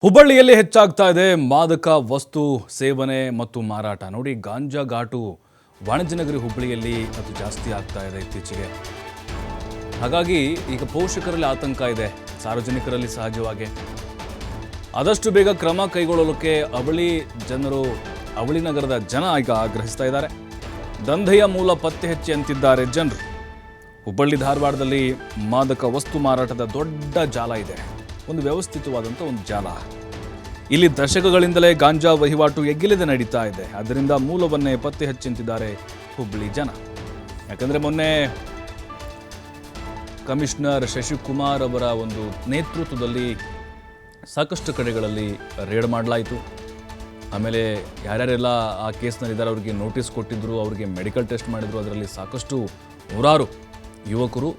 ಹುಬ್ಬಳ್ಳಿಯಲ್ಲಿ ಹೆಚ್ಚಾಗ್ತಾ ಇದೆ ಮಾದಕ ವಸ್ತು ಸೇವನೆ ಮತ್ತು ಮಾರಾಟ. ನೋಡಿ, ಗಾಂಜಾ ಘಾಟು ವಾಣಿಜ್ಯನಗರಿ ಹುಬ್ಬಳ್ಳಿಯಲ್ಲಿ ಅದು ಜಾಸ್ತಿ ಆಗ್ತಾ ಇದೆ ಇತ್ತೀಚೆಗೆ. ಹಾಗಾಗಿ ಈಗ ಪೋಷಕರಲ್ಲಿ ಆತಂಕ ಇದೆ, ಸಾರ್ವಜನಿಕರಲ್ಲಿ ಸಹಜವಾಗಿ. ಆದಷ್ಟು ಬೇಗ ಕ್ರಮ ಕೈಗೊಳ್ಳಲಿಕ್ಕೆ ಅವಳಿ ನಗರದ ಜನ ಈಗ ಆಗ್ರಹಿಸ್ತಾ ಇದ್ದಾರೆ. ದಂಧೆಯ ಮೂಲ ಪತ್ತೆ ಹಚ್ಚಿ ಅಂತಿದ್ದಾರೆ ಜನರು. ಹುಬ್ಬಳ್ಳಿ ಧಾರವಾಡದಲ್ಲಿ ಮಾದಕ ವಸ್ತು ಮಾರಾಟದ ದೊಡ್ಡ ಜಾಲ ಇದೆ, ಒಂದು ವ್ಯವಸ್ಥಿತವಾದಂಥ ಒಂದು ಜಾಲ. ಇಲ್ಲಿ ದಶಕಗಳಿಂದಲೇ ಗಾಂಜಾ ವಹಿವಾಟು ಎಗ್ಗಿಲ್ಲದೆ ನಡೀತಾ ಇದೆ. ಅದರಿಂದ ಮೂಲವನ್ನೇ ಪತ್ತೆ ಹಚ್ಚಂತಿದ್ದಾರೆ ಹುಬ್ಬಳ್ಳಿ ಜನ. ಯಾಕಂದರೆ ಮೊನ್ನೆ ಕಮಿಷನರ್ ಶಶಿಕುಮಾರ್ ಅವರ ಒಂದು ನೇತೃತ್ವದಲ್ಲಿ ಸಾಕಷ್ಟು ಕಡೆಗಳಲ್ಲಿ ರೇಡ್ ಮಾಡಲಾಯಿತು. ಆಮೇಲೆ ಯಾರ್ಯಾರೆಲ್ಲ ಆ ಕೇಸ್ನಲ್ಲಿದ್ದಾರೆ ಅವರಿಗೆ ನೋಟಿಸ್ ಕೊಟ್ಟಿದ್ದರು, ಅವರಿಗೆ ಮೆಡಿಕಲ್ ಟೆಸ್ಟ್ ಮಾಡಿದರು. ಅದರಲ್ಲಿ ಸಾಕಷ್ಟು ನೂರಾರು ಯುವಕರು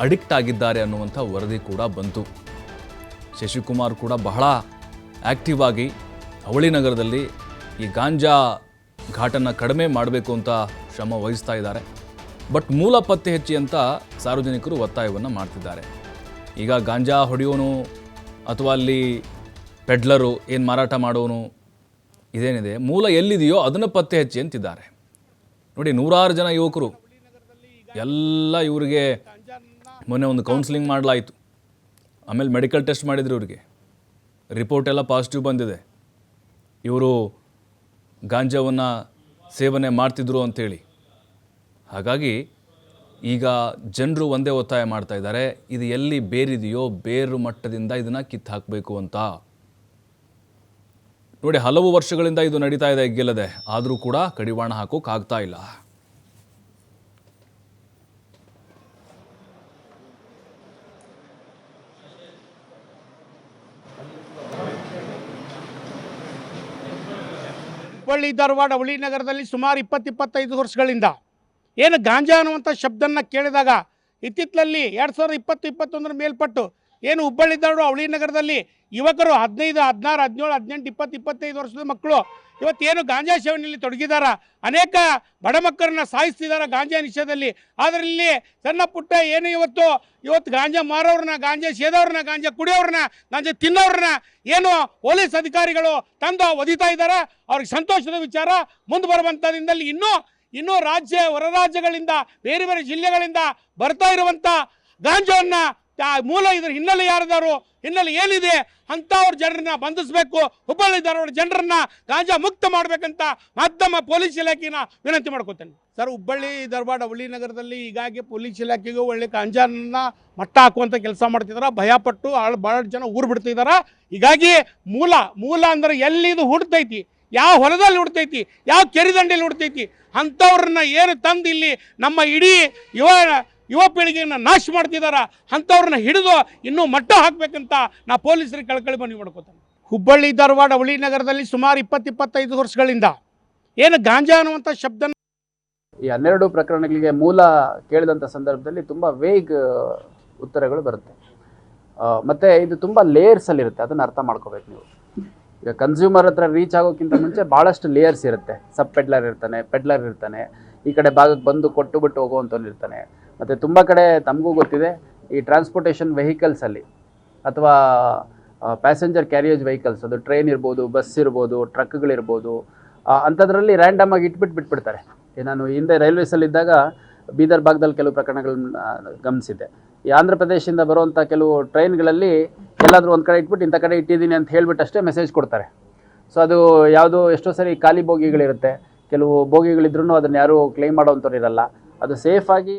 ಅಡಿಕ್ಟ್ ಆಗಿದ್ದಾರೆ ಅನ್ನುವಂಥ ವರದಿ ಕೂಡ ಬಂತು. ಶಶಿಕುಮಾರ್ ಕೂಡ ಬಹಳ ಆ್ಯಕ್ಟಿವ್ ಆಗಿ ಅವಳಿ ನಗರದಲ್ಲಿ ಈ ಗಾಂಜಾ ಘಾಟನ್ನು ಕಡಿಮೆ ಮಾಡಬೇಕು ಅಂತ ಶ್ರಮ ವಹಿಸ್ತಾ ಇದ್ದಾರೆ. ಬಟ್ ಮೂಲ ಪತ್ತೆ ಹಚ್ಚಿ ಅಂತ ಸಾರ್ವಜನಿಕರು ಒತ್ತಾಯವನ್ನು ಮಾಡ್ತಿದ್ದಾರೆ. ಈಗ ಗಾಂಜಾ ಹೊಡೆಯೋನು ಅಥವಾ ಅಲ್ಲಿ ಪೆಡ್ಲರು ಏನು ಮಾರಾಟ ಮಾಡೋನು ಇದೇನಿದೆ, ಮೂಲ ಎಲ್ಲಿದೆಯೋ ಅದನ್ನು ಪತ್ತೆ ಹಚ್ಚಿ ಅಂತಿದ್ದಾರೆ. ನೋಡಿ, ನೂರಾರು ಜನ ಯುವಕರು ಎಲ್ಲ ಇವರಿಗೆ ಮೊನ್ನೆ ಒಂದು ಕೌನ್ಸಿಲಿಂಗ್ ಮಾಡಲಾಯಿತು. ಆಮೇಲೆ ಮೆಡಿಕಲ್ ಟೆಸ್ಟ್ ಮಾಡಿದ್ರು, ಇವರಿಗೆ ರಿಪೋರ್ಟ್ ಎಲ್ಲ ಪಾಸಿಟಿವ್ ಬಂದಿದೆ. ಇವರು ಗಾಂಜಾವನ್ನು ಸೇವನೆ ಮಾಡ್ತಿದ್ರು ಅಂಥೇಳಿ. ಹಾಗಾಗಿ ಈಗ ಜನರು ಒಂದೇ ಒತ್ತಾಯ ಮಾಡ್ತಾ ಇದ್ದಾರೆ, ಇದು ಎಲ್ಲಿ ಬೇರಿದೆಯೋ ಬೇರು ಮಟ್ಟದಿಂದ ಇದನ್ನು ಕಿತ್ತು ಹಾಕಬೇಕು ಅಂತ. ನೋಡಿ, ಹಲವು ವರ್ಷಗಳಿಂದ ಇದು ನಡೀತಾ ಇದೆ ಎಗ್ಗಿಲ್ಲದೆ, ಆದರೂ ಕೂಡ ಕಡಿವಾಣ ಹಾಕೋಕ್ಕಾಗ್ತಾ ಇಲ್ಲ. ಹುಬ್ಬಳ್ಳಿ ಧಾರವಾಡ ಅವಳಿ ನಗರದಲ್ಲಿ ಸುಮಾರು 20-25 ವರ್ಷಗಳಿಂದ ಏನು ಗಾಂಜಾ ಅನ್ನುವಂಥ ಶಬ್ದನ್ನ ಕೇಳಿದಾಗ ಇತ್ತಿತ್ತಲಲ್ಲಿ 2020-21 ಮೇಲ್ಪಟ್ಟು ಏನು ಹುಬ್ಬಳ್ಳಿ ಧಾರವಾಡ ಅವಳಿ ನಗರದಲ್ಲಿ ಯುವಕರು 15, 16, 17, 18, 20, 25 ವರ್ಷದ ಮಕ್ಕಳು ಇವತ್ತೇನು ಗಾಂಜಾ ಸೇವನೆಯಲ್ಲಿ ತೊಡಗಿದಾರ, ಅನೇಕ ಬಡ ಮಕ್ಕಳನ್ನ ಸಾಯಿಸ್ತಿದ್ದಾರೆ ಗಾಂಜಾ ನಿಷೇಧದಲ್ಲಿ. ಆದರೆ ಇಲ್ಲಿ ಸಣ್ಣ ಪುಟ್ಟ ಏನು ಇವತ್ತು ಗಾಂಜಾ ಮಾರೋರನ್ನ, ಗಾಂಜಾ ಸೇದವ್ರನ್ನ, ಗಾಂಜಾ ಕುಡಿಯೋರನ್ನ, ಗಾಂಜಾ ತಿನ್ನೋರನ್ನ ಏನು ಪೊಲೀಸ್ ಅಧಿಕಾರಿಗಳು ತಂದು ಒದಿತಾ ಇದ್ದಾರೆ. ಅವ್ರಿಗೆ ಸಂತೋಷದ ವಿಚಾರ. ಮುಂದೆ ಬರುವಂಥ ದಿನದಲ್ಲಿ ಇನ್ನೂ ಹೊರ ರಾಜ್ಯಗಳಿಂದ, ಬೇರೆ ಬೇರೆ ಜಿಲ್ಲೆಗಳಿಂದ ಬರ್ತಾ ಇರುವಂಥ ಗಾಂಜಾವನ್ನು ಮೂಲ ಇದ್ರ ಹಿನ್ನೆಲೆ ಯಾರದಾರು, ಹಿನ್ನೆಲೆ ಏನಿದೆ ಅಂಥವ್ರ ಜನರನ್ನ ಬಂಧಿಸಬೇಕು. ಹುಬ್ಬಳ್ಳಿ ಧಾರವಾಡ ಜನರನ್ನ ಗಾಂಜಾ ಮುಕ್ತ ಮಾಡಬೇಕಂತ ಮಾಧ್ಯಮ ಪೊಲೀಸ್ ಇಲಾಖೆನ ವಿನಂತಿ ಮಾಡ್ಕೋತೇನೆ. ಸರ್, ಹುಬ್ಬಳ್ಳಿ ಧಾರವಾಡ ಅವಳಿ ನಗರದಲ್ಲಿ ಹೀಗಾಗಿ ಪೊಲೀಸ್ ಇಲಾಖೆಗೂ ಒಳ್ಳೆ ಗಾಂಜಾನ ಮಟ್ಟ ಹಾಕುವಂಥ ಕೆಲಸ ಮಾಡ್ತಿದ್ದಾರೆ. ಭಯಪಟ್ಟು ಭಾಳ ಜನ ಊರು ಬಿಡ್ತಿದ್ದಾರೆ. ಹೀಗಾಗಿ ಮೂಲ ಅಂದ್ರೆ ಎಲ್ಲಿದು ಹುಡ್ತೈತಿ, ಯಾವ ಹೊಲದಲ್ಲಿ ಹುಡ್ತೈತಿ, ಯಾವ ಕೆರೆದಂಡೆಯಲ್ಲಿ ಹುಡ್ತೈತಿ ಅಂಥವ್ರನ್ನ ಏನು ತಂದು ಇಲ್ಲಿ ನಮ್ಮ ಇಡೀ ಯುವ ಪೀಳಿಗೆಯನ್ನು ನಾಶ ಮಾಡ್ತಿದ್ದಾರೆ. ಅಂಥವ್ರನ್ನ ಹಿಡಿದು ಇನ್ನೂ ಮಟ್ಟ ಹಾಕಬೇಕಂತ ನಾ ಪೊಲೀಸರಿಗೆ ಕಳಕಳಿ ಮನವಿ ಮಾಡ್ಕೋತೇನೆ. ಹುಬ್ಬಳ್ಳಿ ಧಾರವಾಡ ಅವಳಿ ನಗರದಲ್ಲಿ ಸುಮಾರು 20-25 ವರ್ಷಗಳಿಂದ ಏನು ಗಾಂಜಾ ಅನ್ನುವಂಥ ಶಬ್ದ ಈ 12 ಪ್ರಕರಣಗಳಿಗೆ ಮೂಲ ಕೇಳಿದಂಥ ಸಂದರ್ಭದಲ್ಲಿ ತುಂಬ ವೇಗ್ ಉತ್ತರಗಳು ಬರುತ್ತೆ. ಮತ್ತು ಇದು ತುಂಬ ಲೇಯರ್ಸಲ್ಲಿರುತ್ತೆ, ಅದನ್ನು ಅರ್ಥ ಮಾಡ್ಕೋಬೇಕು ನೀವು. ಈಗ ಕನ್ಸ್ಯೂಮರ್ ಹತ್ರ ರೀಚ್ ಆಗೋಕ್ಕಿಂತ ಮುಂಚೆ ಭಾಳಷ್ಟು ಲೇಯರ್ಸ್ ಇರುತ್ತೆ. ಸಬ್ ಪೆಡ್ಲರ್ ಇರ್ತಾನೆ, ಈ ಕಡೆ ಭಾಗಕ್ಕೆ ಬಂದು ಕೊಟ್ಟು ಬಿಟ್ಟು ಹೋಗುವಂಥವ್ನು ಇರ್ತಾನೆ. ಮತ್ತು ತುಂಬ ಕಡೆ ತಮಗೂ ಗೊತ್ತಿದೆ, ಈ ಟ್ರಾನ್ಸ್ಪೋರ್ಟೇಷನ್ ವೆಹಿಕಲ್ಸಲ್ಲಿ ಅಥವಾ ಪ್ಯಾಸೆಂಜರ್ ಕ್ಯಾರಿಯೇಜ್ ವೆಹಿಕಲ್ಸ್, ಅದು ಟ್ರೈನ್ ಇರ್ಬೋದು, ಬಸ್ ಇರ್ಬೋದು, ಟ್ರಕ್ಗಳಿರ್ಬೋದು, ಅಂಥದ್ರಲ್ಲಿ ರ್ಯಾಂಡಮ್ ಆಗಿ ಬಿಟ್ಬಿಡ್ತಾರೆ. ನಾನು ಹಿಂದೆ ರೈಲ್ವೇಸಲ್ಲಿದ್ದಾಗ ಬೀದರ್ ಭಾಗದಲ್ಲಿ ಕೆಲವು ಪ್ರಕರಣಗಳನ್ನ ಗಮನಿಸಿದ್ದೆ. ಈ ಆಂಧ್ರ ಪ್ರದೇಶದಿಂದ ಬರುವಂಥ ಕೆಲವು ಟ್ರೈನ್ಗಳಲ್ಲಿ ಎಲ್ಲಾದರೂ ಒಂದು ಕಡೆ ಇಟ್ಬಿಟ್ಟು ಇಂಥ ಕಡೆ ಇಟ್ಟಿದ್ದೀನಿ ಅಂತ ಹೇಳ್ಬಿಟ್ಟು ಅಷ್ಟೇ ಮೆಸೇಜ್ ಕೊಡ್ತಾರೆ. ಸೊ ಅದು ಯಾವುದೋ ಎಷ್ಟೋ ಸರಿ ಖಾಲಿ ಬೋಗಿಗಳಿರುತ್ತೆ, ಕೆಲವು ಬೋಗಿಗಳಿದ್ರೂ ಅದನ್ನು ಯಾರೂ ಕ್ಲೈಮ್ ಮಾಡೋವಂಥವ್ರು ಇರಲ್ಲ. ಅದು ಸೇಫಾಗಿ